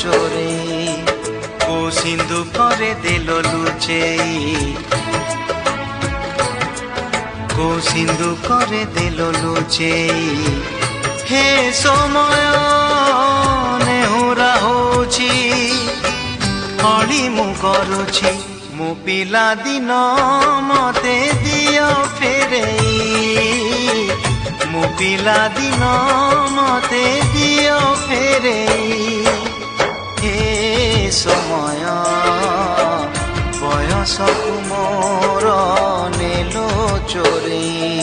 ଚୋରେଇ କୋ ସିନ୍ଧୁ ପରେ ଦେଲ ଲୁଚେଇ କୋ ସିନ୍ଧୁ ପରେ ଦେଲ ଲୁଚେଇ ହେ ସମୟ ନେହୁରା ହଉଛି ଅଳି ମୁଁ କରୁଛି ମୋ ପିଲା ଦିନ ମତେ ଦିଅ ଫେରେଇ ମୋ ପିଲା ଦିନ ମତେ ଦିଅ ଫେରେଇ ହେ ସମୟ ବୟସକୁ ମୋର ନେଲ ଚୋରେଇ।